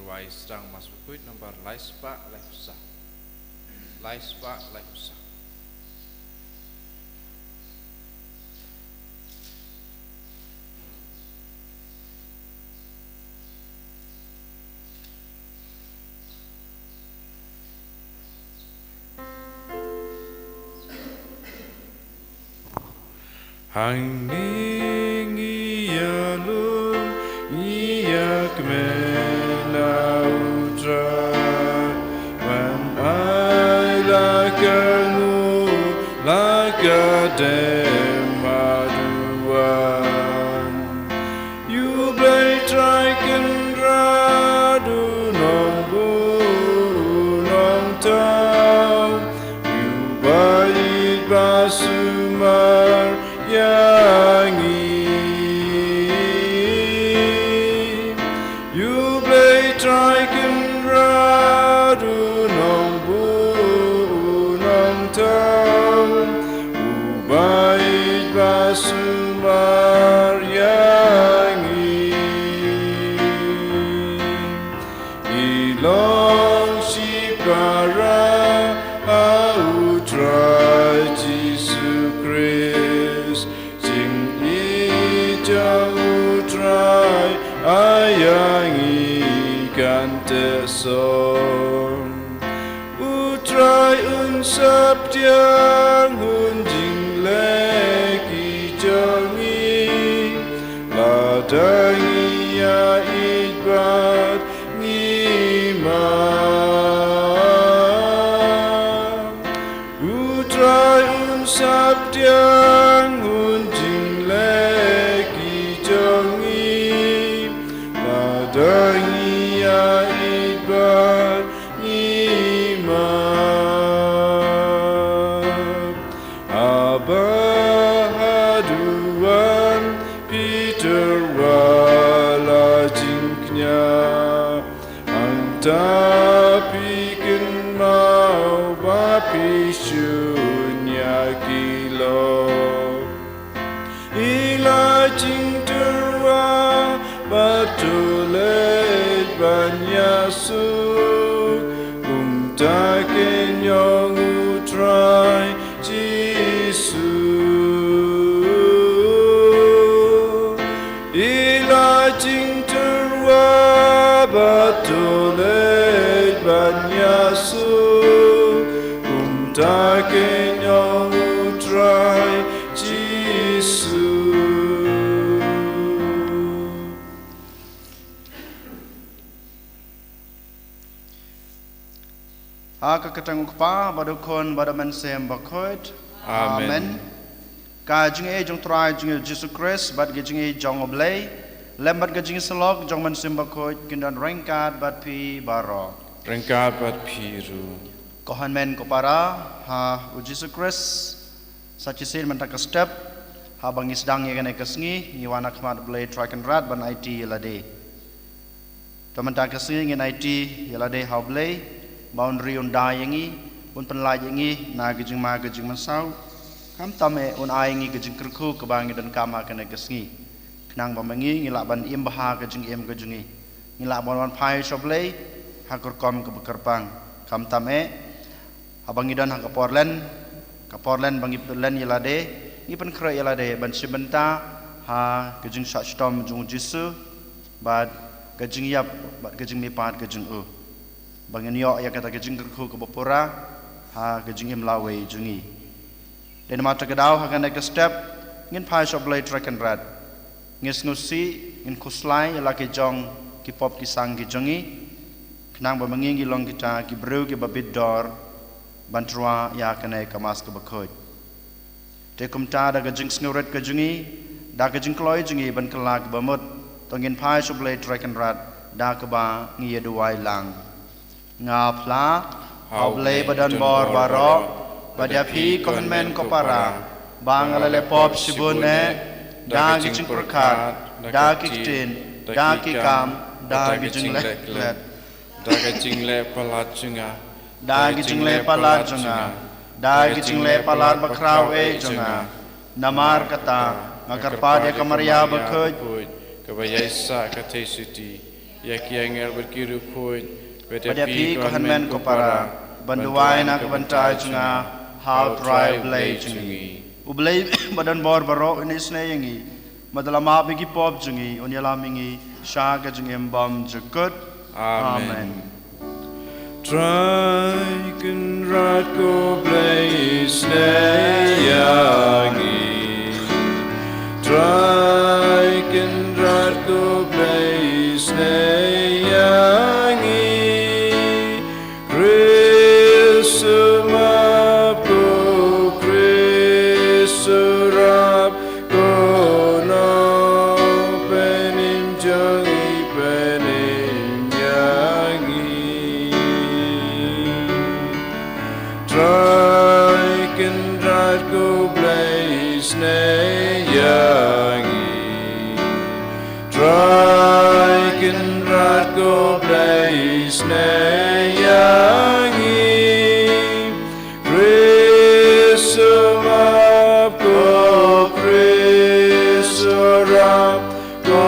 wai sedang mas bukuit nomor laispa lefsa. Laispa lefsa. Hang ning ialun iak melautra when I like demaduan you play triken radu nong bu nong tau you bait basumar yangi you play triken radu nong bu nong tau ubait basumar yangi ilong si para autrai Jesus Christ sing ijau utrai ayangi kanteson utrai unsap tiang hunjing leki jangi ladangi ya ibat ngima utrai unsap tiang hunjing leki jangi ladangi ya ibat ngima abahaduan Peter wala jingknya antapiken mau bapi shunya kilo ila jing terwa batulet banyasu umtaken yong utrai Jisu ila jing terwa batulet banyasu umtaken yong utrai Jisu. Aka ketang ukpa badukon badaman sem bakoit. Amen. Ka jinge jong try jinge Jesus Christ bad ge jinge jong oblay. Lembat ge jinge selok jong man sem bakoit kindan rengkat bad pi baro. Rengkat bat piru. Kohan men ko para ha u Jesus Christ sachisin mentak step ha bangi sedang ye kene kesngi ngiwana khmat blay tracken rat ban IT yelade. Tementak kesngi ngin IT yelade ha blay boundary undai yangi un penlai yangi na gejing ma gejing mansau kam tame un ayangi gejing kerku kebangi dan kama kena kesngi kenang bamangi ngilak ban im baha gejing im gejingi ngilak ban wan pai shoblei hakur kom ke bekerpang kam tame abangi dan hak Portland bangi len yelade ni pen kra yelade ban sibenta ha gejing shashtom jung jisu bad gejing yap bad gejing mipat gejing bangin yo ya kata gejing kerku ke bopora ha gejing im lawe jungi den mata kedau ha kana ke step ngin pai shop blai track and rad ngis ngusi ngin kuslai la ke jong ki pop ki sang ki jungi kenang ba mangingi long kita ki bru ki babid dor bantrua ya kana ke mas ke bakhoj te kumta da gejing snguret ke jungi da gejing kloi jungi ban kelak bamut to ngin pai shop blai track and rad da ke ba ngi duai lang ngapla hauble badan bor barok badapi konmen kopara bang alale pop sibune da gijing perkat da kitin da kikam da gijing let da gijing le palajunga da gijing le palajunga da gijing le palar bakrau junga namar kata ngagar pade kamaria bakhoj kabayasa katesuti Yaki angel berkiru kuj. Pada pi kohanmen ko para banduai na kebentai junga how try blay jungi. Ublay badan bor baro ini snayangi. Madalama bigi pop jungi unyalamingi shaga jungi embam jekut. Amen. Triken ratko blaze neyangi. Triken ratko blaze neyangi. Krisumap ko Krisurap ko no penim jangi penim yangi. Triken ratko blaze neyangi. Triken ratko blaze neyangi. Krisumap ko Krisurap ko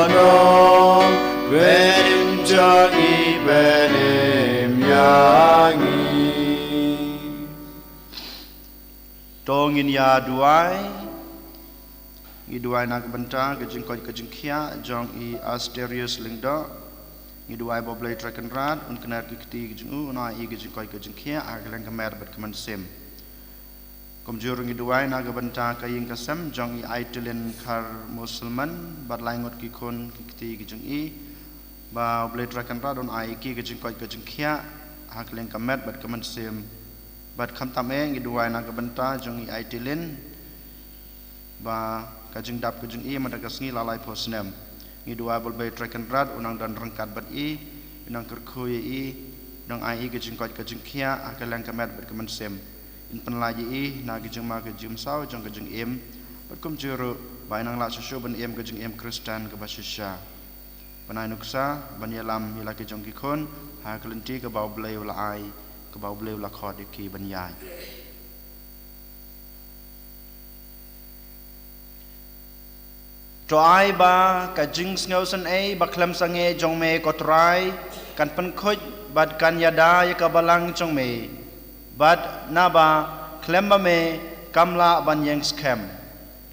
no benim jangi benim yangi. Tongin ya duai Ngiduai na kebenta kejing koi kejing kia jong I Asterius lingda Ngiduai boblay traken rad un kenar kikti kejing una I kejing koi kejing kia aglang kemer bet keman sim Komjur ngiduai na kebenta kaying kasem jong I aitilin kar musliman bat laingot kikun kikti kejing I ba boblay traken rad un I ki kejing koi kejing kia aglang kemer bet keman sim bat kam tame ngiduai na kebenta jong I aitilin ba kajing dap kajing I madagas ngi lalai posnem ngiduai bolbay traken rad unang dan rengkat bat I unang kerkui I dang I kajing koi kajing kia akalang kemet bat keman sem in penlaji I na kajing ma kajing sau jong kajing im bat kum juru ba inang la susu ban im kajing im Kristen ke basisya panai nuksa ban yalam yala kajing kikun ha kelenti ke bau blay ula ai ke bau blay ula khod ki ban yai Try ba kajing sngosen ba klem sange jong me ko try kan pen khoj bad kan yada ya kabalang jong me bad na ba klem ba me kamla ban yang scam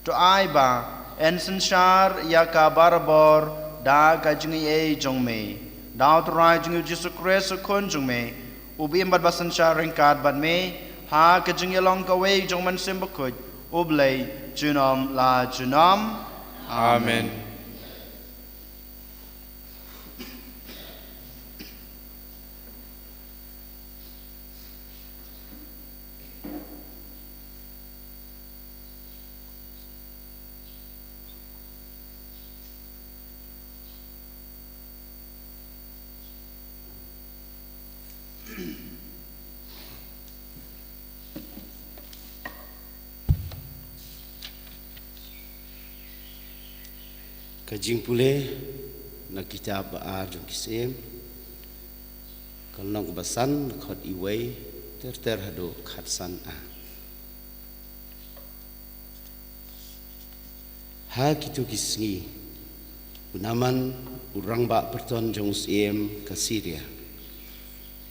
try ba ensen shar ya ka barbor da kajing jong me da try jong Jesus Christ kon jong me ubi bad basan shar ringkat bad me ha kajing yalong ka we jong man sim ba khoj ublay junom la junom Amen. Kajing pule na kitab baar jong kisem kalnong basan khot iway ter hado khatsan ha kitu kisngi unaman urang ba perton jong siem ka Syria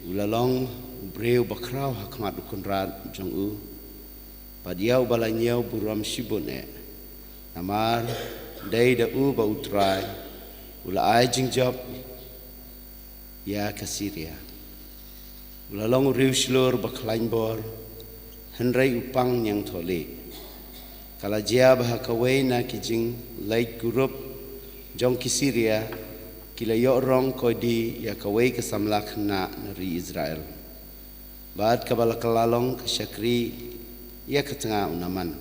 ulalong breu bakraw hakmat ukunrat jong u padiau balanyau buram shibon namar Day da u ba utrai ula ai jingjop ya ka Syria ula long riu slur ba klain bor henrai upang yang thole kala jia ba ka we na kijing lait gurup jong ki Syria kila yo rong ko di ya ka we ka samlak na ri Israel bad ka bala kalalong ka syakri ya ka tengah unaman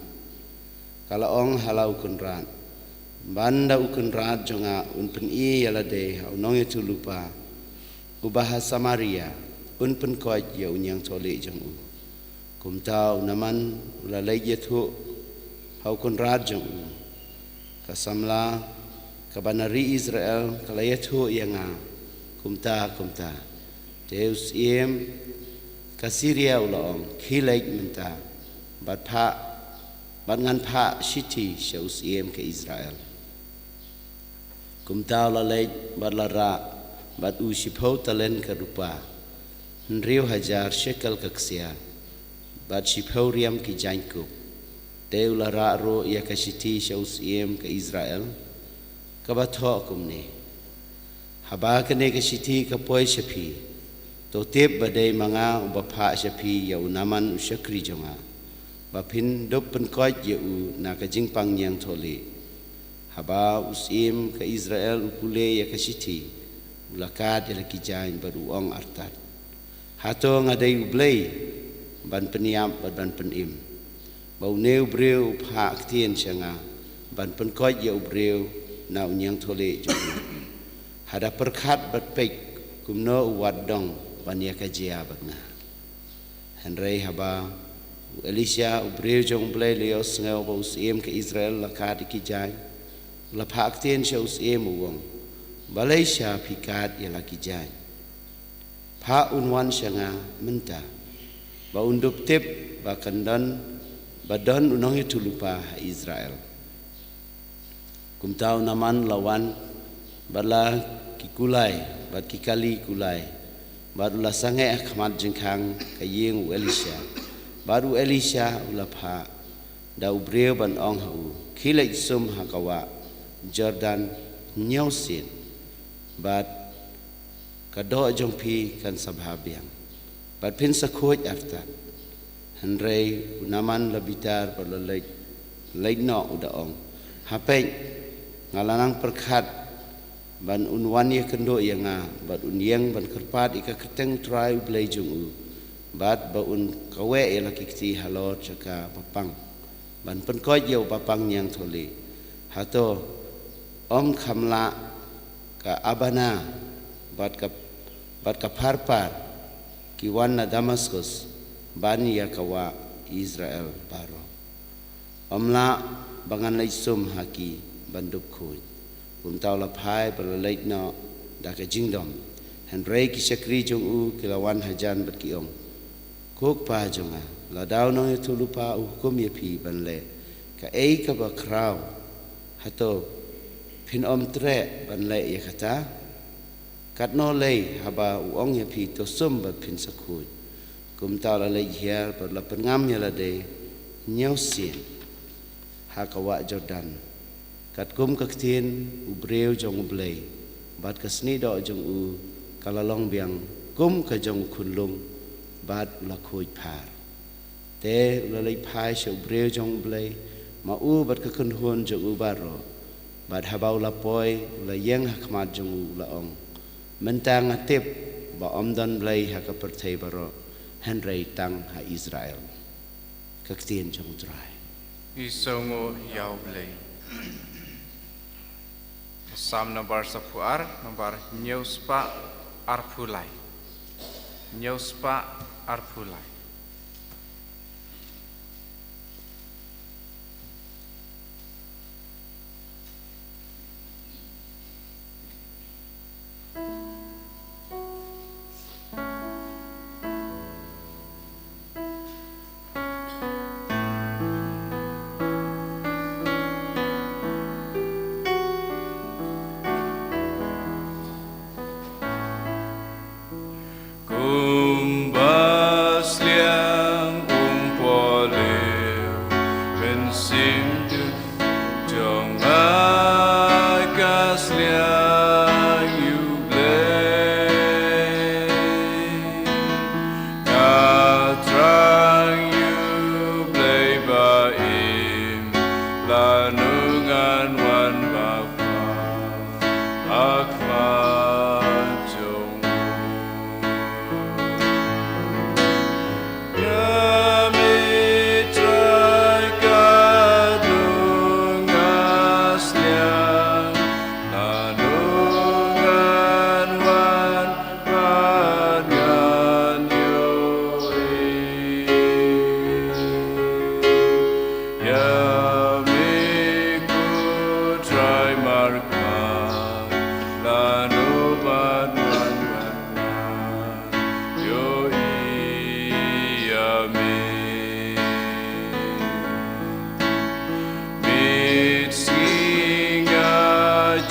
kala ong halau kunran Banda ukun rat jonga unpen I yala de unong itu lupa ubah Samaria unpen koi ya unyang tole jong u kumtau naman ulalai yetu hau kun rat jong u kasamla kabanari Israel kala yetu yanga kumta Deus iem ka Syria ulong khilaik minta bat ngan pha shiti shaus iem ke Israel kum tau la lej bat la ra bat u shipho talen ka rupa riu hajar shekel ka ksia bat shipho riam ki jainkup teu la ra ro ya ka shiti shaus iem ka Israel ka batho kum ne haba ka ne ka shiti ka poi shapi to tep badai manga ubapha shapi ya unaman ushakri jonga bapin dop pen koj ya u na ka jingpang nyang thole haba usim ka Israel upule ya ka shiti ulakad ya ki jain baru ong artat hato ngadai ublei ban peniam ban penim bau neu breu pha ktien changa ban pen koj ya ubreu na unyang thole jonga hada perkhat bat pek kumno wadong ban ya ka jia batna henrei haba Elisha ubreu jong blei leos ngau bau usim ka Israel lakad ki jain la phak tien sha usim uwong Malaysia pikat ya laki jain pha unwan shanga menta ba undup tip ba kandan badan unong itu lupa Israel kumtau naman lawan bala kikulai bat kikali kulai baru la sange akhmat jengkang kayeng Elisha baru Elisha ulapha da ubreu ban ong hu khilai sum hakawa Jordan nyausin bat kado jongpi kan sabhabiang bat pin sakhoj artat henrei unaman labitar balai laino udaong hapeng ngalanang perkhat ban unwan ye kendo yanga bat unyeng ban kerpat ika keteng trai blai jungu bat ba un kawe ya laki kti halor chaka papang ban pen koj yo papang nyang thole hato om khamla ka abana bat ka parpar ki wan na Damaskus ban ya kawa Israel baro omla bangan lai sum haki bandup khoi kumtau la phai bal leit no da ka jingdom henrei ki sakri jong u kilawan hajan bat ki ong kok pa jonga la daw no tu lupa hukum ye pi ban le ka ei ka ba kraw hato pin om tre ban le ye kata kat no le haba uong ye pi to sum bat pin sakui kum ta la le hier bat la pengam ya la de nyausin hakawa Jordan kat kum kaktien ubreu jong ublei bat kasni do jong u kalalong biang kum ka jong kunlung bat la khoi phar te la le phai sho ubreu jong ublei ma u bat ka kun hon jong u baro bat habau la poi la yeng hakmat jong u la ong mentang atip ba omdan blai ha ka perthei baro henrei tang ha Israel kaktien jong trai Isongo Yaublei Psalm nomor 10 nomor Nyuspa Arpulai Nyuspa Arpulai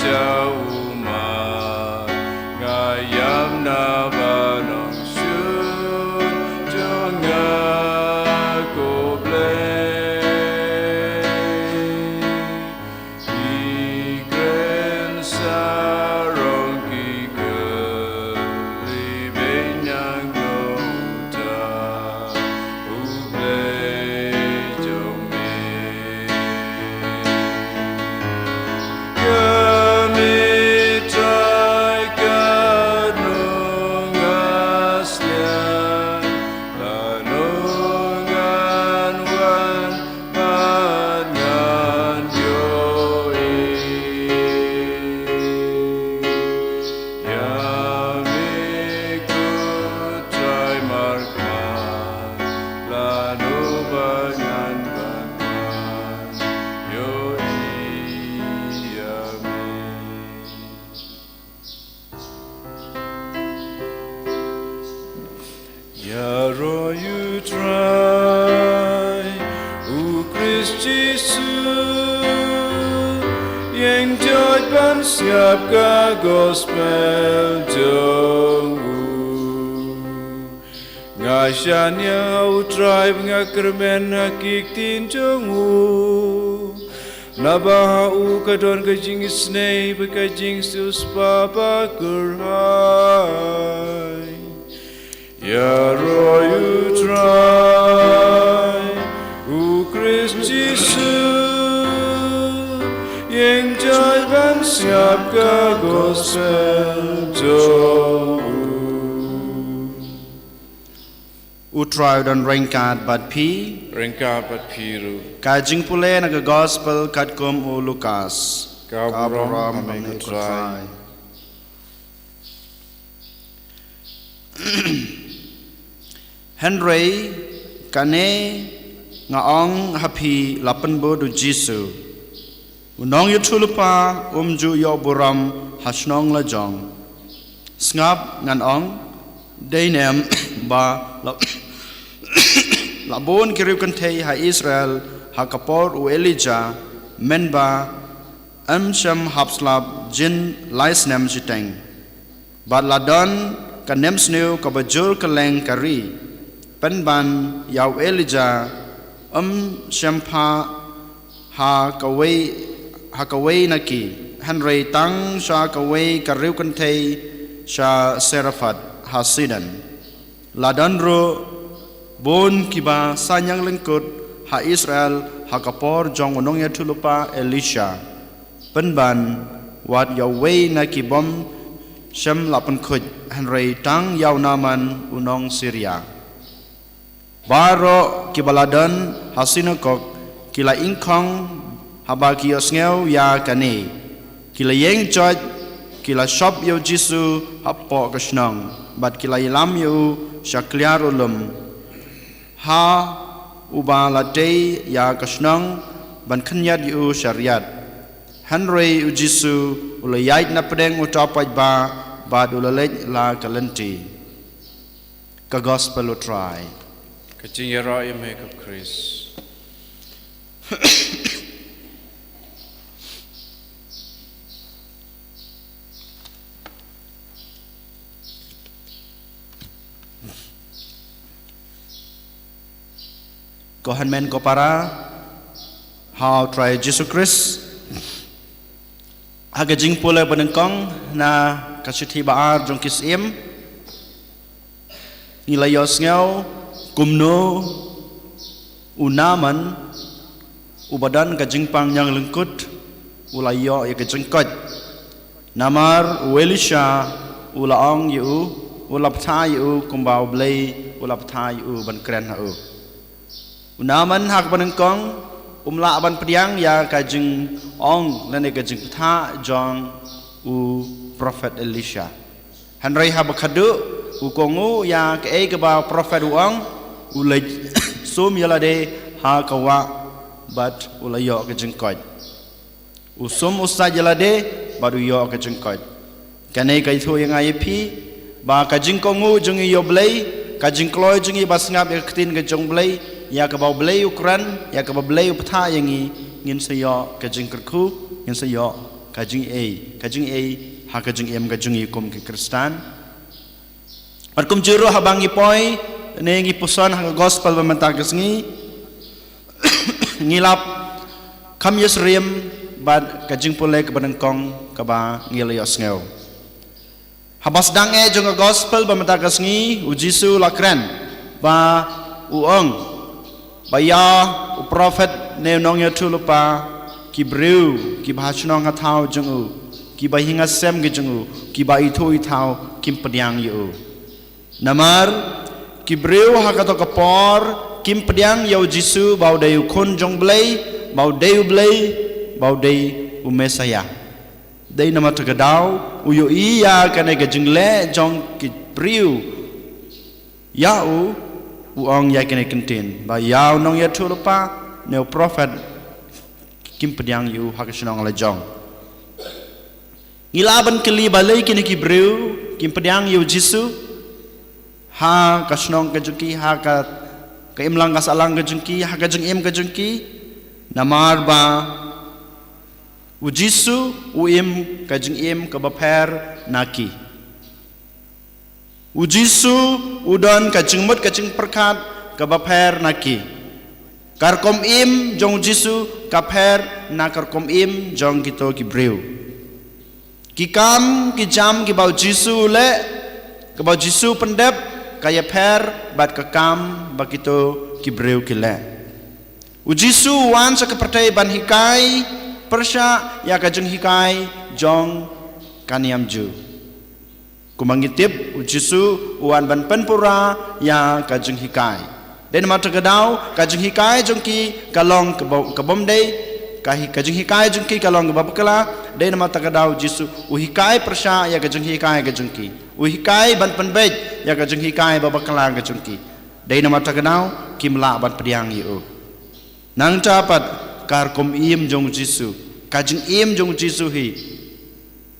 Jauh Christ Jesus yang joy ban siap ka gospel jong Ngashanya utrai pengakermen hakik tin jong Nabahau kadon kajing isnei bekajing sus papa kurhai Ya roy utrai Christ Jesus yang jalan siap ka gospel jong Utrai dan rengkat bat pi Rengka pat piru kajing pule naga gospel katkum u Lukas Kaburam amai amai kutrai Henry kane ngaong happy lapan bodu Jisu unong yutulupa umju yo buram hasnong lajong ngap ngan ong dainem ba labon kiriu kantei ha Israel ha kapor u Elijah menba amsham hapslab jin laisnem jiteng bad ladon kanem sneu kabajur kaleng kari penban yaw Elijah shampa ha kawai naki Henry tang sha kawai kariu kantei sha serafat hasidan ladan ro bon kiba sanyang lengkut ha Israel ha kapor jong unong ya tulupa Elisha penban wat Yahweh na kibom syam lapan khut Henry tang yaw naman unong Syria baro kibaladan hasinokok kila ingkong haba kiosngeu ya kane kila yeng choj kila shop yo Jisu hapo kasnong bat kila ilam yo syakliar ulum ha uba latei ya kasnong ban khanyat yu syariat Henry u Jisu ulayait na pedeng utapaj ba bad ulalej la kalenti ka gospel utrai Kajing yara imay ka Chris Kohan men ko para how try Jesus Christ haga jing pula benengkong na kasithi baar jong kisim nilayos ngau kumno unaman ubadan kajing pang yang lengkut ulayo ya kajing kot namar Elisha ulaong yu ulaptha yu kumbau blei ulaptha yu ban kren ha unaman hak benengkong umla ban pediang ya kajing ong lane kajing tha jong u prophet Elisha Henry habakadu ukongu ya ke ba prophet uang ulai sum yalade ha kawa bat ulayo kajing kot usum ustad yalade baru yo kajing kot kane kai thu yang ai pi ba kajing kongu jung yo blai kajing kloi jung bas ngap ya ketin kajong blai ya ka bau blai ukran ya ka bau blai uptha yang ngin sayo kajing kerku ngin sayo kajing e ha kajing em kajing ikum ke Kristan Markum juru habangi poi nengi pusan hang gospel bamatagas ngi ngilap kam yesriem bad kajing pole ke benengkong kaba ngilayos ngeu habas dange jong gospel bamatagas ngi u Jisu lakren ba uong ba ya u prophet ne nong ya tulupa ki breu ki bhashnong hathau jong u ki ba hinga sem ge jong u ki ba itho ithau kim padiang yu namar kibreu hakato kapor kim pediang yau Jisu bau dayu kon jong blai bau dayu blai bau day umesaya day nama tagadau uyo iya kane ke jingle jong kibreu yau uong ya kane kentin ba yau nong ya thulupa neo prophet kim pediang yu hakasnong la jong ngilaban keli balai kini kibreu kim pediang yau Jisu ha kasnong kajuki ha ka ka im lang kas alang ka jengki ha ka jeng im ka jengki namar ba u Jisu u im ka jeng im ka baper naki u Jisu udon ka jeng mut ka jeng perkat ka baper naki kar kom im jong Jisu ka per na kar kom im jong kito ki breu ki kam ki jam ki bau Jisu le ka bau Jisu pendep kaya per bat ka kam bakito ki breu ki le u Jisu wan sa ka pertai ban hikai persya ya ka jeng hikai jong kaniam ju kumangitip u Jisu wan ban penpura ya ka jeng hikai den mata kadau ka jeng hikai jong ki kalong ka bom dei ka jeng hikai jong ki kalong ka babakala den mata kadau Jisu u hikai persya ya ka jeng hikai ka jeng ki u hikai ban penbej ya ka jeng hikai babakala ka jeng ki den mata kadau kimla ban pediang yu nang capat kar kom im jong Jisu ka jeng im jong Jisu hi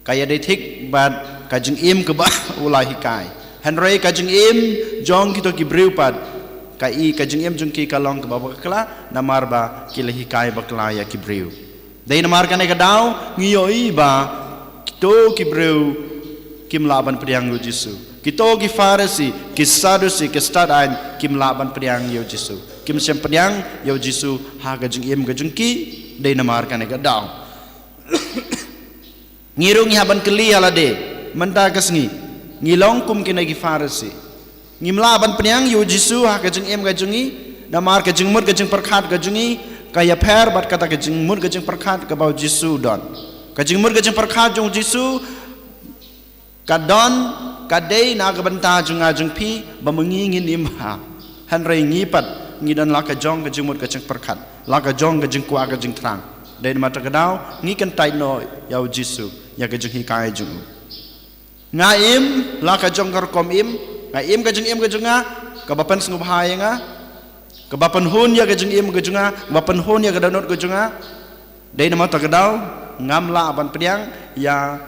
kaya dei thik bat ka jeng im ka ba ulai hikai hanrei ka jeng im jong kito ki breu pat kai ka jeng im jong ki kalong ka babakala namar ba kilahi kai bakla ya ki breu dei namar kan ka dau ngiyoi ba kito ki breu kim laban priang yo Jisu kito ki Farisi ki Sadusi ki Stadain kim laban priang yo Jisu kim sem priang yo Jisu ha ka jeng im ka jeng ki dei namar kan ka dau ngirung haban keli alade menta kasngi ngilong kum kina ki Farisi ngimla ban penyang yu Jisu ha ka jeng em ka jengi namar ka jeng mut ka jeng perkhat ka jengi kaya per bat kata ka jeng mut ka jeng perkhat ka bau Jisu don ka jeng mut ka jeng perkhat jong Jisu ka don ka dei na ka banta jeng a jeng pi ba mengi ngin imha han rei ngi pat ngi don la ka jong ka jeng mut ka jeng perkhat la ka jong ka jeng kwa ka jeng trang dei mata ka dau ngi kan tai no ya Jisu ya ka jeng hi kai jeng nga im la ka jong kar kom im ka im ka jeng ka bapan sngub hai nga ka bapan hun ya ka jeng im ka jenga bapan hun ya ka danot ka jenga dei nama ta kadau ngam la ban pediang ya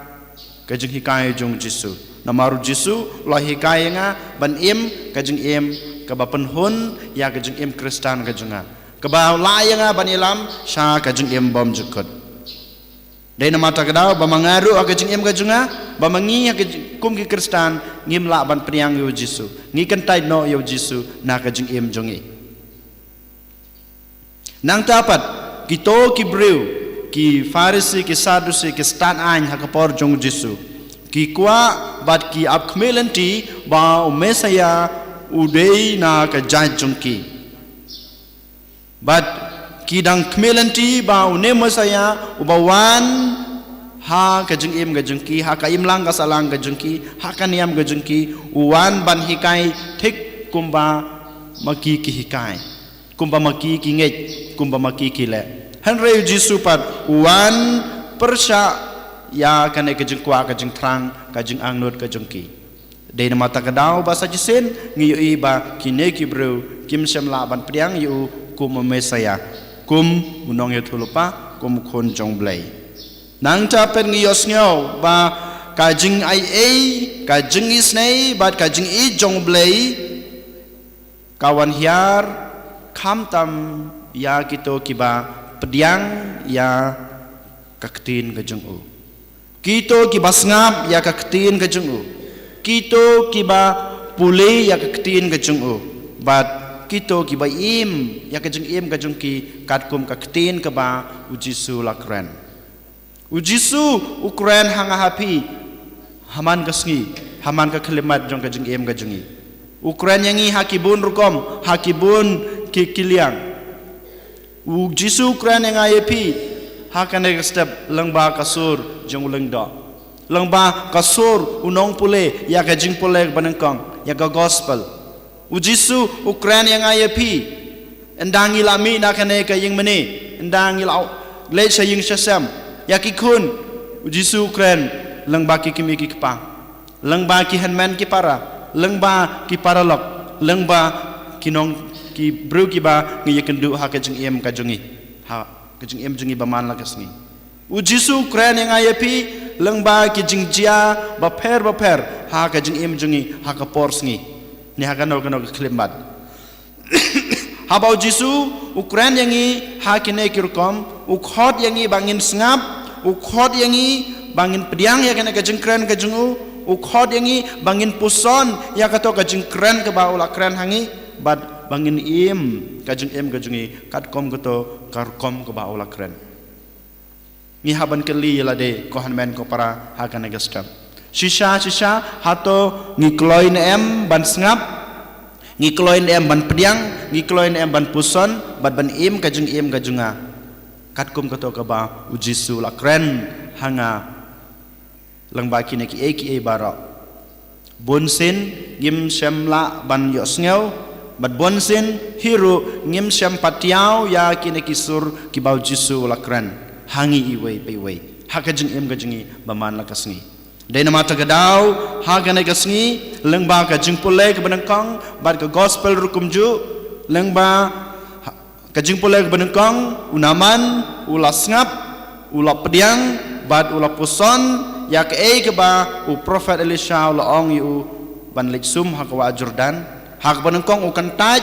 ka jeng hikai jong Jisu namaru Jisu la hikai nga ban im ka jeng im ka bapan hun ya ka jeng im Kristan ka jenga ka ba la ya nga ban ilam sha ka jeng im bom jukut dei nama ta kadau ba mangaru ka jeng im ka jenga ba mangi ka kum ki Kristan ngim la ban priang yo Jisu ngi kan tai no yo Jisu na ka jeng im jongi nang tapat kito ki breu ki Farisi ki Sadusi ki Stadain ha ka por jong Jisu ki kwa bat ki ap khmelanti ba Mesaya udei na ka jaj jongki bat ki dang khmelanti ba une Mesaya ubawan ha ka jeng im ka jeng ki ha ka im lang ka salang ka jeng ki ha ka niam ka jeng ki uwan ban hikai thik kumba maki ki hikai kumba maki ki ngej kumba maki ki le han rei Jisu pat uwan persya ya ka ne ka jeng kwa ka jeng trang ka jeng angnut ka jeng ki dei mata ka dau ba sa jisen ngi yu ba ki ne ki breu kim sem la ban priang yu kum Mesaya kum unong ye thulupa kum khon jong blai nang capen ngiyos ngau ba ka jing ai ka jing isnei bat ka jing I jong blai kawan hiar kham tam ya kito kiba pediang ya kaktin ka jeng u kito kiba sngap ya kaktin ka jeng u kito kiba pulei ya kaktin ka jeng u bat kito kiba im ya ka jeng im ka jeng ki katkum kaktin ka ba u Jisu lakren u Jisu ukren hanga hapi haman kasngi haman ka khlemat jong ka jeng em ka jengi ukren yangi hakibun rukom hakibun ki kiliang u Jisu ukren yang ayepi hakane step lengba kasur jong lengda lengba kasur unong pule ya ka jeng pule banengkong ya ka gospel u Jisu ukren yang ayepi endangi lami nakane ka yeng meni endangi lau le saying sesam yaki kun Jisu ukren lengba ki kimi ki kpa lengba ki hanman ki para lengba ki paralok lengba ki nong ki bru ki ba ngi yekendu ha ka jeng em ka jongi ha ka jeng em jongi ba man la kasngi u Jisu ukren yang ayepi lengba ki jeng jia ba per ha ka jeng em jongi ha ka porsngi ni ha ka no ka klimbat habau Jisu ukran yang i hakine kirkom ukhot yang i bangin sengap ukhot yang i bangin pediang ya kena kejengkren kejungu ukhot yang i bangin puson ya kato kejengkren ke bau la kren hangi bad bangin im kejungi katkom kato karkom ke bau la kren ni haban keli la de kohan men ko para hakane geskap shisha hato ngikloin em ban sengap ngikloin em ban pediang ngikloin em ban puson ban im kajunga katkum kato kaba ujisu la kren hanga langba kine ki eki bara bonsin ngim semla ban yo sngew bat bonsin hiru ngim sem patiao ya kine kisur ki bau jisu la kren hangi iwe peiwe hakajung em kajungi baman la kasngi Dena mata gadau hagane kasngi lengba ka jingpule ke benengkong bad ke gospel rukumju lengba ka jingpule ke benengkong unaman ula sngap ula pediang bad ula puson ya ke ba u prophet Elisha ula ong yu ban litsum hakwa Jordan hak benengkong u kantaj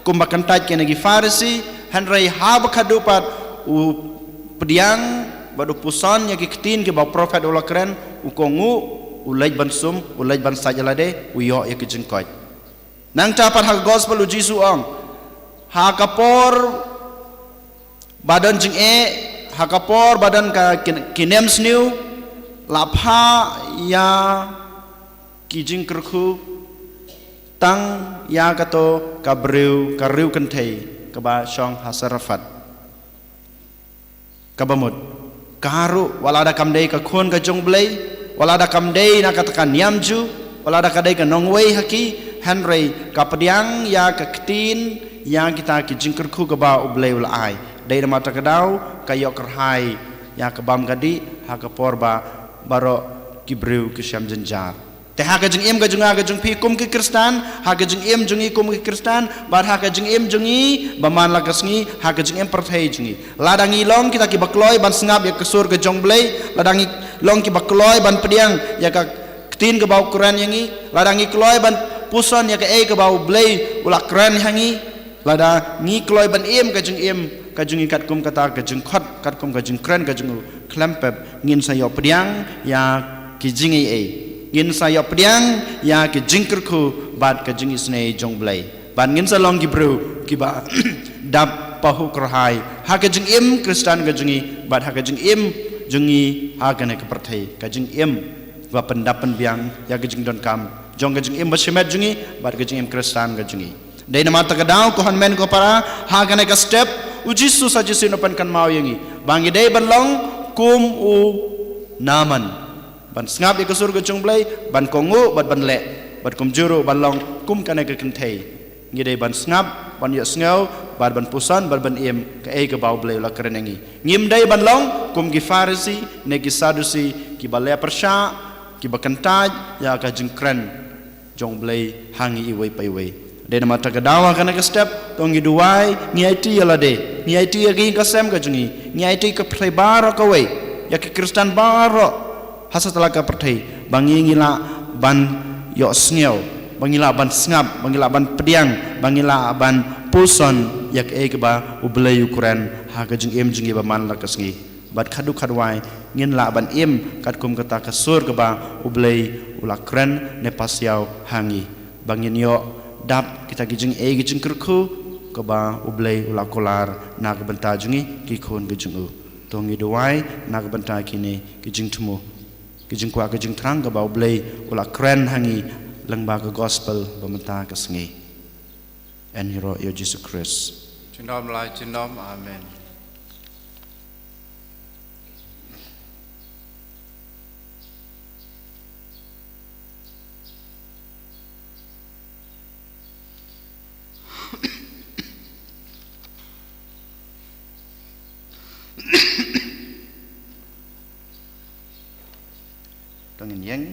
kumba kantaj kene gi farisi hanrei hab kadupat u pediang badu puson ya ketin ke ba prophet ula keren ukongu ulaj ban sum ulaj ban sajalade uyo ya kejengkot nang capat hak gospel ujisu ong hakapor badan jing hakapor badan ka kinem sniu lapha ya kijing kerku tang ya kato kabriu kariu kentai kaba syong hasarafat kabamut kaharu walada kamdei ka khon ka jonglei walada kamdei na katakan nyamju walada kadai ka nongwei haki hanrei ka pediang ya ka ktin yang kita ki jingkerku ka ba ublei ulai dai mata kadau ka yok kerhai ya ka bam gadi ha ka porba baro kibreu ki syam jenjar te ha ka jing em ka junga ka jung pi kum ki kristan ha ka jing em jungi kum ki kristan bar ha ka jing em jungi baman la kasngi ha ka jing em perthai jungi ladangi long kita ki bakloi ban sengap ya kesur ke jongblei ladangi long ki bakloi ban pediang ya ka ktin ke bau Quran yangi ladangi kloi ban puson ya ka ke bau blei ula Quran hangi ladangi kloi ban em ka jungi kat kum kata ka jung khot kat kum ka jung Quran ka jung klempep ngin sayo pediang ya ki jingi ngin sayo pediang ya ke jingkerku bad ke jing isne jongblei ban ngin salong gibru kiba dap pahu kerhai ha ke jing im kristan ke jingi bad ha ke jing im jungi ha ke ne ke perthai ke jing im wa pendapan biang ya ke jing don kam jong ke jing im bashemet jungi bad ke jing im kristan ke jingi dai na mata kadau ko han men ko para ha ke ne ke step ujisu saja sin open kan mau yangi bangi dai banlong kum u naman ban sngap ya kesur ke jongblei ban kongu ban le ban kumjuru ban long kum kana ke kentai ngidai ban sngap ban ya sngew ban pusan ban im ke bau blei la kerenengi ngim dai ban long kum gi farisi ne gi sadusi ki balya persya ki bakantaj ya ka jengkren jongblei hangi iwei paiwei de mata kadawa kana ke step tongi duai ngi IT ya lade ngi IT ya gi kasem ka jungi ngi IT ke prebaro ka wei ya ke kristan baro hasa telah ka perthai bangi ngila ban yo sngew bangila ban sngap bangila ban pediang bangila ban puson yak ke ba ublei Quran ha ka jing em jingi ba man la kasngi bat khadu khadwai ngin la ban em kat kum kata kasur ke ba ublei ula Quran ne pasiau hangi bangin yo dap kita gijing gijing kerku ke ba ublei ula kolar na ka benta jingi ki khon gijing tongi duai na ka benta kini gijing tumu kijing kwa kijing terang ke bau blei ula keren hangi lengba ke gospel bementa ke sengi en hero yo Jesus Christ Cindom lai cindom amen Tengin yang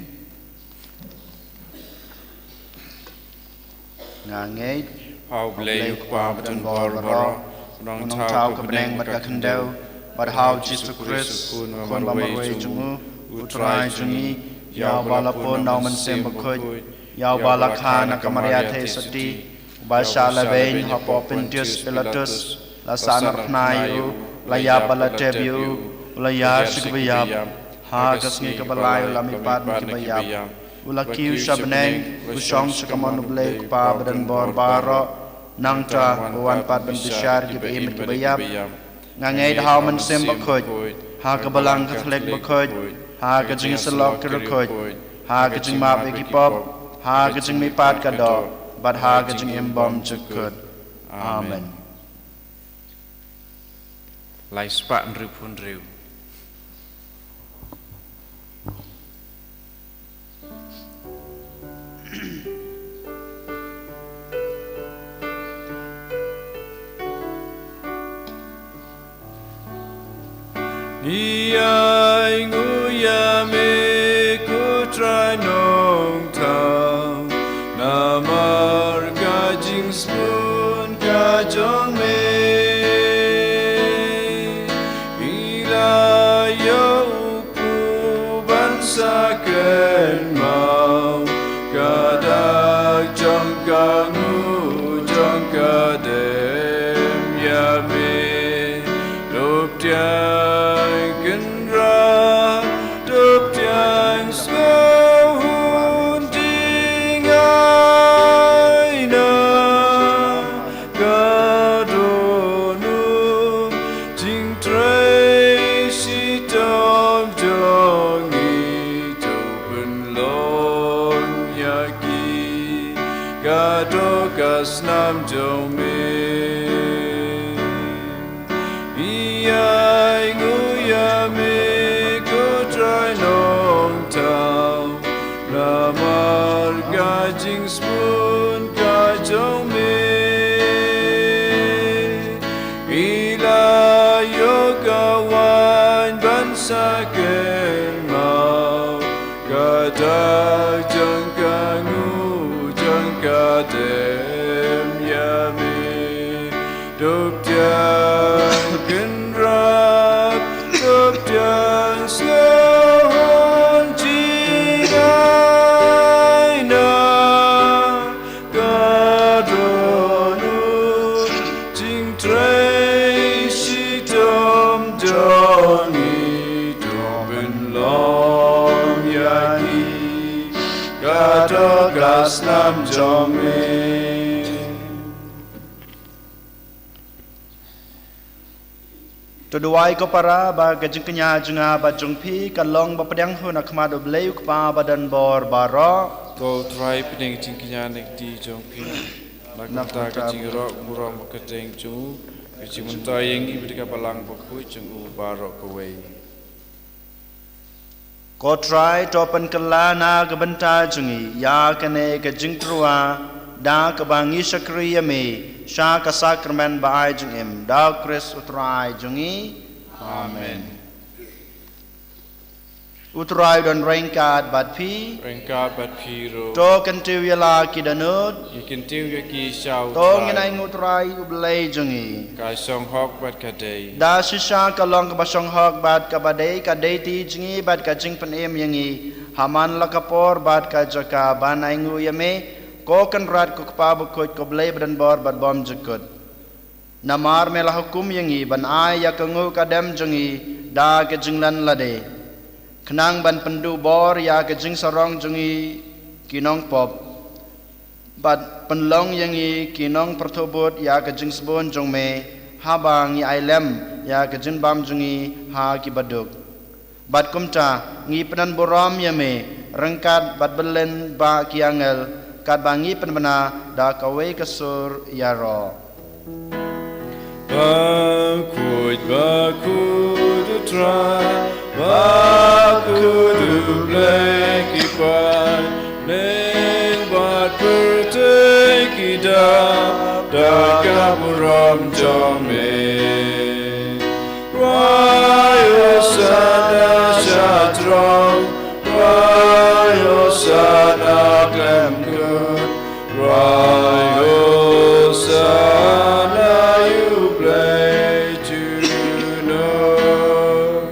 ngangai hau blei kwa beton bor boro nong tau ke beneng mat ka kendau bar hau Jesus Christ kon ba marwei jungu utrai jungi ya balapun nau mensem bakoj ya balakha na kamaria the sati Basha Lavein, Hopo Pintius Pilatus, La Sanar Nayu, La Yabala Tebu, La Yarshikbayab, Hagas Nikabalayo, Lamipad Nikibayab, Ulakiu Shabneng, Ushong Shakamon Blake, Pabadan Borbaro, Nangta, Uwan Padban Bishar, Gib Imit Bayab, Nangaid Hauman Simbakoj, Hakabalang Catholic Bakoj, Hakajing Salok Kirukoj, Hakajing Mabiki Pop, Hakajing Mipad Kado, but Hakajing Imbom Chukut. Amen. Lai spak nripun riu. Iai nguyame ku try nong tau namar gajing spoon kajong me ila yo ku bansa ken mau kadak jong kangu jong kadem yame lop dia Nam jong me iai nguya me ko try nong tau namar gajing spoon ka jong me ila yoga wan bansa ken mau kadak jong kangu jong kadem Dop tiang kenrap, dop tiang sloan cigai na kadonu jing tray shitom jongi doben long yaki kadogas nam jome. Tuduai ko para ba gajing kenya junga ba jungpi kalong ba pedang huna kmado bleu kpa badan bor baro Go try pening jingkinya nek di jongpi nakta kajing rok murong makateng jungu kajing muntai yang ibadika balang bakui jungu barok kawai ko try topan kelana gebenta jungi ya kene gajing trua da kebangi sakriya me Sha ka sakramen ba ai jung im da Chris utrai jungi amen utrai don rengkat bat pi Rengkat bat piro to kan tiu yala kidanut Yakin tiu yaki shau to nginai ngutrai ublei jungi Kai song hok bat kadei da shisha ka long ka basong hok bat ka badei ka deiti jungi bat ka jing pen em yangi haman la kapor bat ka jaka banai ngu yame ko kan rat ko kpa ko ko blei badan bor bat bom jekut namar mela hukum yangi ban ai ya kangu kadam jungi da ke jinglan lade kenang ban pendu bor ya ke jing sarong jungi kinong pop bat penlong yangi kinong pertobot ya ke jing sebon jong me habang ya ailem ya ke jin bam jungi ha ki baduk bat kumta ngi penan boram yame rengkat bat belen ba kiangel kat bangi penbena da kawe kesur yaro Bakud try bakud blek ipan neng bat perteki da kaburam jome Rayo sana shatrong Rayo sana glemgud Rayo sana you play to know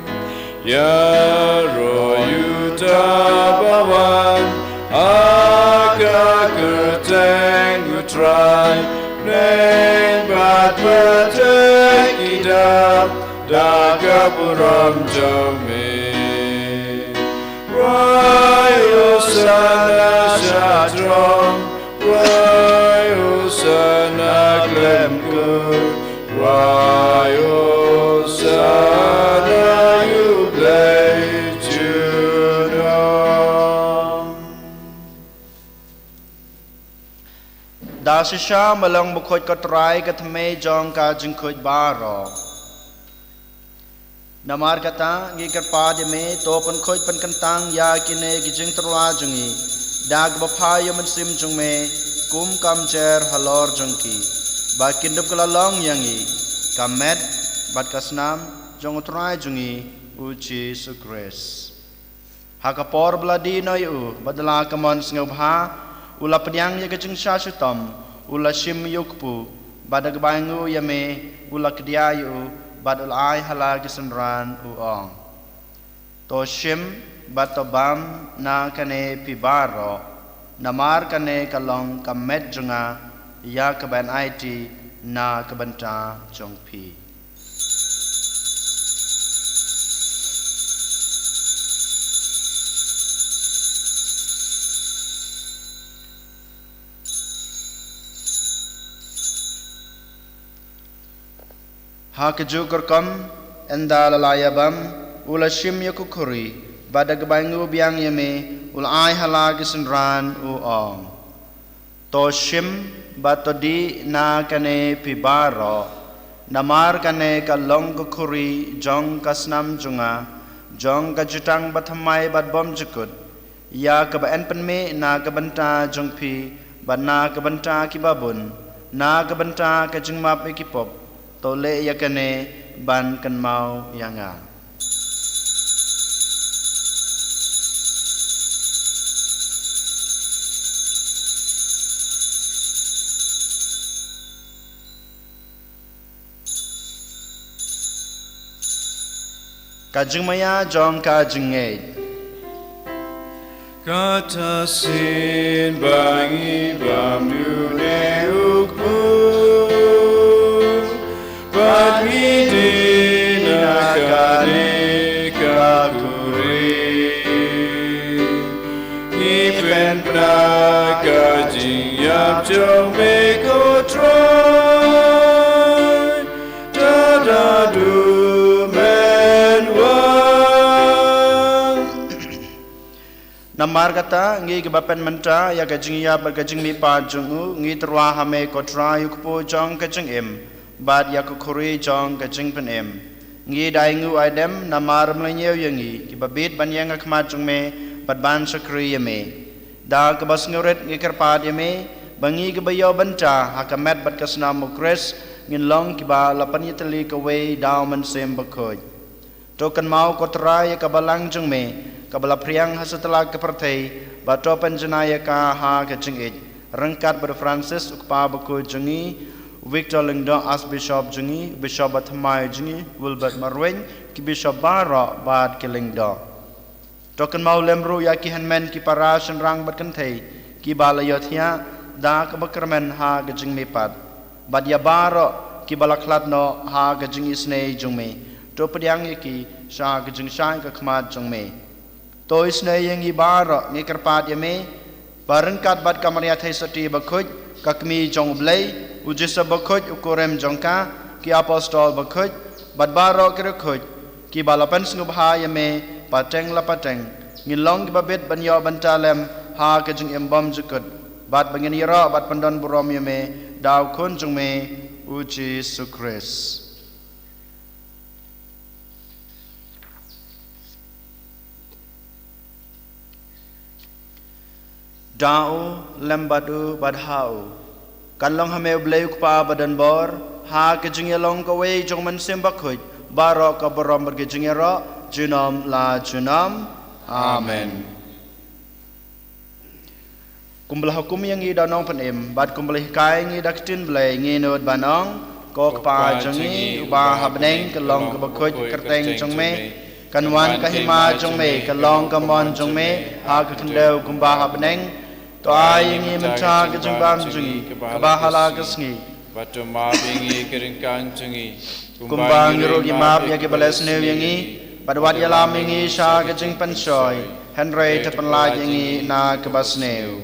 Yaro you tabawan Aga kerteng you try Dagapuram Jome Rayo Sana Shatram Rayo Sana Glemgood Rayo Sana Yublay Junam Dasisha malang bukhoj katrai kathme jong ka jingkhoj baro Namar kata ngikar pad me topan khoj pan kantang ya kine gijing terwa jungi dag baphayo mansim jung me kum kamjer halor jungki ba kindup kala long yangi kamet bat kasnam jong utrai jungi uji sukres hakapor bladi noi u badala kamon sngobha ula penyang ya kecing syasutam ula shim yukpu badag bangu yame ula kediayu badul ai hala kisenran uong to shim batobam na kane pibaro namar kane kalong kamet junga ya kaban it na kabanta jongpi ha kejukur kam enda lalayabam ula shim yakukuri badag bangu biang yame ula ai hala gisenran uong to shim batodi na kane pibaro namar kane kalong kukuri jong kasnam junga jong kajutang bathamai batbom jukut ya kaban penme na kabanta jongpi bana kabanta kibabun na kabanta kajingmap ikipop tole yakane ban kan mau yanga kajing maya jong kajing ngei Kata sin bangi bamdu ne ukmu Bagi dinakane kakuri Ipen praga jingyap jong meko troy Dadadu menwan namar kata ngi kebapen menta ya kajing ya berkajing mi pa jungu ngi terwa hame kotra yukpo jong kajing im bad yakukuri jong kajing penem ngi daingu aidem namar mlenyeu yangi kibabit banyang akmat jong me bad ban sakri yame da kebas nguret ngi kerpad yame bangi kebayo banta hakamet bad kasna mukres ngin long kiba lapan yitali kawe daw man sem bakhoj tokan mau kotra ya kabalang jong me kabala priang hasetelah kepertai bato penjenaya ka ha kajing ej rengkat ber Francis ukpa baku jengi Victor Lingdo as bishop jengi bishop bathamai jengi Wilbert Marwen ki bishop bara bad ki Lingdo token mau lemru ya ki henmen ki para senrang bat kentai ki balayothia da kebakermen ha kajing mepat bad ya baro ki balaklatno ha kajing isne jungme to pediang ki sha kajing shai ka khmat jungme to isne yang ibara ngi kerpat yame barengkat bat kamaria thai sati bakhoj kakmi jong blai ujisa bakhoj ukorem jongka ki apostol bakhoj bat baro kerkhoj ki balapan sngubha yame pateng lapateng ngilong babet banyo bantalem ha kajing embom jukut bat bangin yara bat pandon burom yame daw khon jongme uji sukres Dau lembadu badhau kanlong hame bleu kpa badan bor ha kejing yalong kawe jong man sembakhuj baro ka borom berkejing yara junam la junam amen kumbelah hukum yang ngi danong penem bad kumbelah kai ngi daktin blai ngi nod banong ko kpa jongi uba habneng kelong ka bakhuj kerteng jong me kanwan kahima jong me kalong kamon jong me ha ka kendeu kumba habneng to ayingi menta kejeng bam jungi kabahala kesngi Batu ma bingi keringkang jungi kumbang yurul yimap ya ke bales new yangi badwat yalam yangi sha ke jing pansoy Henry te penlaj yangi na ke basneu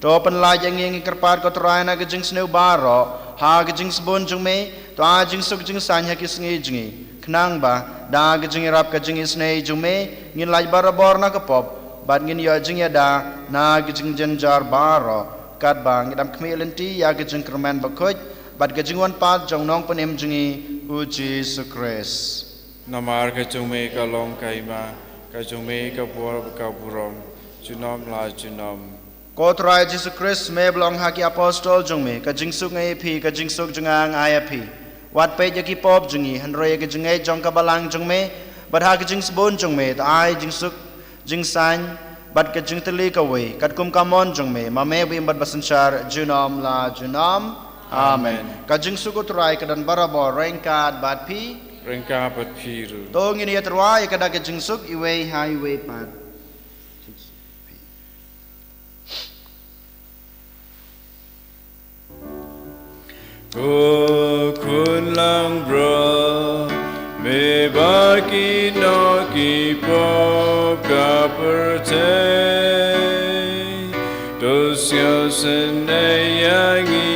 to penlaj yangi kerpat ko trai na ke jing sneu baro ha ke jing sebon jung me to a jing suk jing san ya ke sngi jingi knang ba da ke jing rap ke jing snei jung me ngin laj barabor na ke pop bad ngin yo jing ya da na ke jing jenjar baro kat bang idam kmi lenti ya ke jing kerman bakoj bad ke jing wan pat jong nong penem jingi u Jesus Christ Namar ka chume ka long kaima ka chume ka por ka burom chunom la chunom ko trai Jesus Christ me blong haki apostol jong me ka jing suk ngai phi ka jing suk jong ang ai phi wat pe ya ki pop jingi hanroi ka jing ai jong ka balang jong me bad ha ka jing sbon jong me ta ai jing suk jing san bad ka jing teli ka we kat kum kamon jong me ma me wi bad basanchar junom la junom amen ka jing suk ko trai ka dan barabor rengkat bad phi rengka pat phiru tong ini ya terwai ka da ka jing suk iwe ha iwe pat Ko kun lang bro me ba ki no ki pop ka perte dos yo sen yangi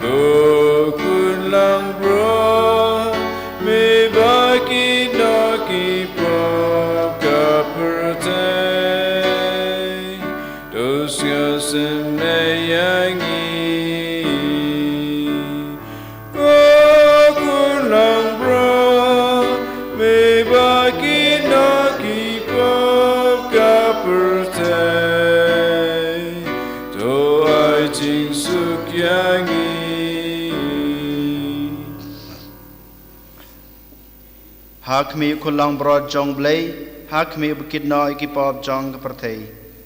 ko kun lang bro me ba ki no ki pop ka perte dos yo sen yangi hak mi kulang brod jong blay hak mi bukit no ikipop jong kepertei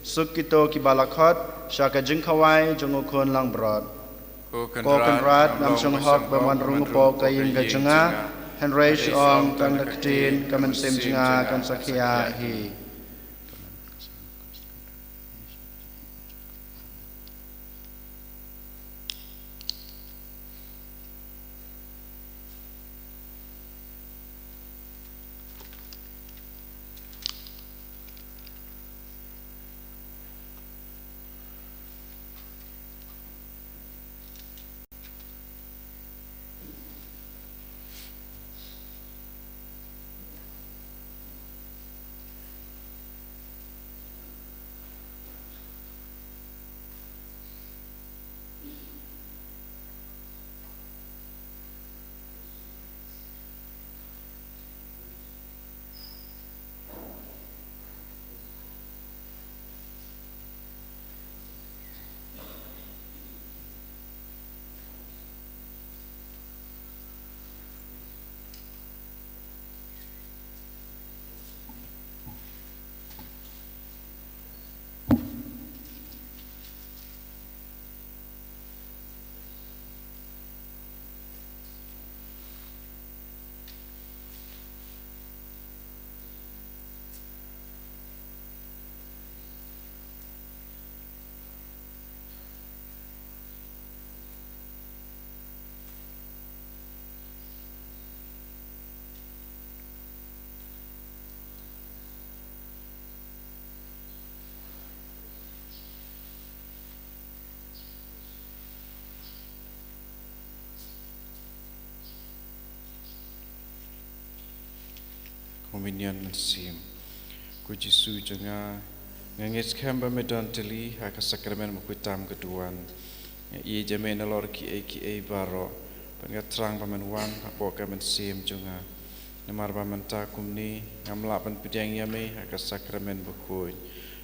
suk kito ki balakot shaka jing khawai jong ukun lang brod ko kan rat nam sung hok baman rungu po kayin ga jenga henry ong kan naktin kamen sem jenga kan sakia hi Kominian mensim ku Jisu jenga ngengis kamba medan teli haka sakramen mukutam keduan ia jamen alor ki baro pengat terang pamen wan apo kamen sim jenga nemar pamen takum ni ngamlapan pidyang yame haka sakramen bukui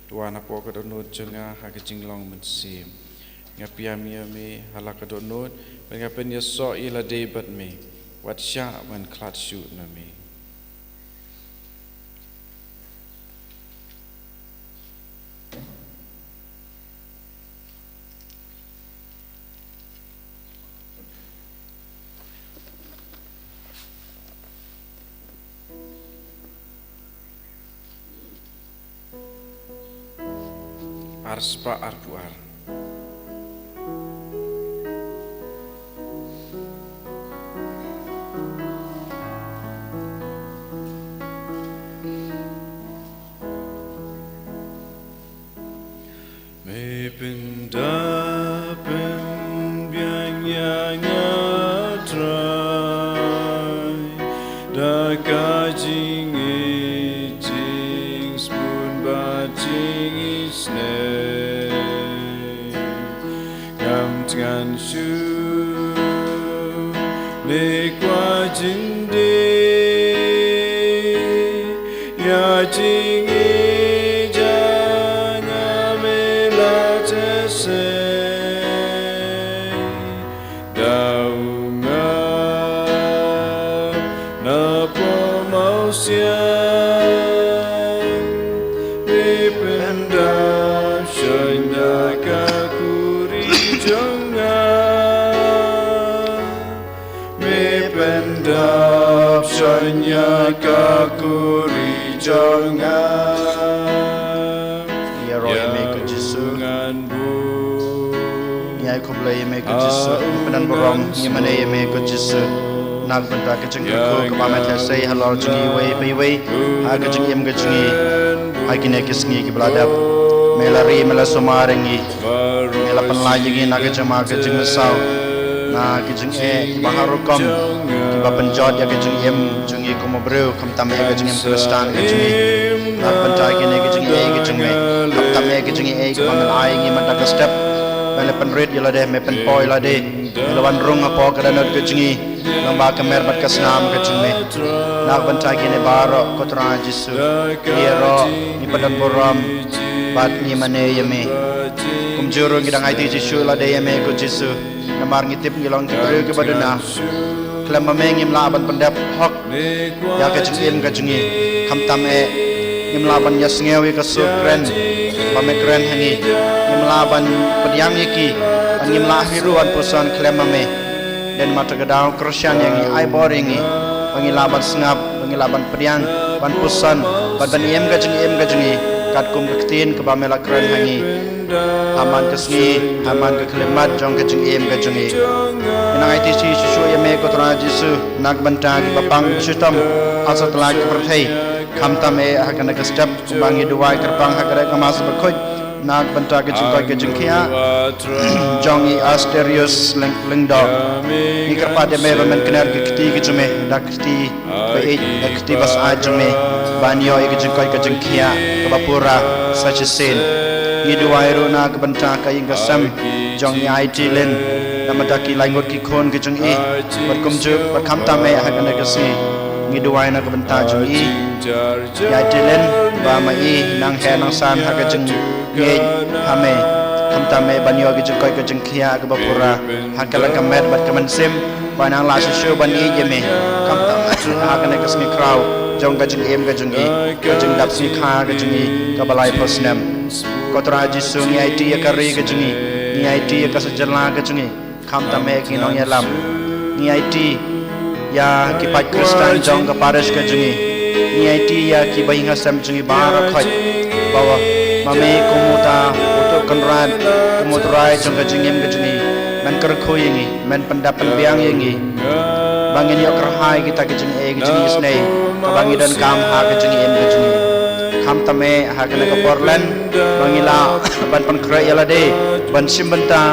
tuan apo kadonut jenga haka jinglong mensim ngapiam yame halaka donut pengapen yaso ila debat me wat sya man klat shoot na me arspa arpuar da ka jing e jing spoon ba jing is ne kam tgan shu le kwa jing de ya jing e jana me la te se Kakuri jangan Ya roh ya me ku Jesu Ya ku bela ya me ku Jesu Penan borong ya mana ya me ku Jesu Nak benda ke jeng ku ke pamet hesai halal jengi wei wei ha ke jeng yem ke jengi ha kine ke sengi ke beladap melari mela somarengi mela penlajengi nak ke jema ke jeng mesau na ke jeng baharukom ke bapenjot ya ke jeng yem jengi ko mobreu kam tam ya ke jeng yem kristan ke jengi nak benda kine ke jeng ke jeng me kam tam ya ke jeng ke pamel ai ngi mata ke step mele penrit ya lade me penpoi lade lawan rung apa kadana ke jengi lamba kemer bat kasnam ke jengi nak benda kine baro kotra Jesu iro ni padan boram bat ni mane yeme kumjuro ngidang ai Jesu lade yeme ko Jesu namar ngitip ngilong kibreu ke badana klem mameng laban pendap hok ya ke jengi kam tam laban ya sengewi ke sukren pamekren hangi laban pediang iki angim lahiruan pusan klem mame dan mata gedau Kristen yang ai boring pangilaban sengap pangilaban pediang pan pusan badan em ke jengi kat kum ketin ke bamela kren hangi aman kesni aman ke kelemat jong ke jengi inang ai tisi susu ya me ko tra Jesu nak bantang bapang system asal telah kepertai kam tame hakan ke step bangi duai kerpang hakare kemas berkoj nak bantang ke jengkia jongi asterius lengdo ni kerpada me romen kenar ke keti ke jume dak keti baik dak keti bas ajume banyo ke jengkia ke bapura sajesin ni duai rona ke bantang ke ingasam jongi IT len namadaki langot ki khon ke jengi berkumju berkam tame hakan ke si ni duai na ke bantang jengi ya dilen ba mai nang he nang san ha ke jeng ye hame kam tame banyo ke jengkoi ke jengkia ke bapura hakala kamet bat kamen sim ba nang la shu ban ye yeme kam tam ha ke ke sni kraw jong ke jeng em ke jengi ke jeng dap si kha ke jengi ke balai posnem kotra Jesu ni IT ya kari ke jengi ni IT ya ke sejerla ke jengi kam tame ki nong ya lam ni IT ya ki pat Kristen jong ke paris ke jengi ni IT ya ki bahinga sam jengi bara khoi bawa mame kumuta untuk kenran kumutrai jong ke jengi men kerkhoi ngi men pendapan biang ngi bangin yo kerhai kita ke jengi snei bangi dan kam ha ke jengi kam tame ha ke Portland bangila ban pan krai yala de ban simbenta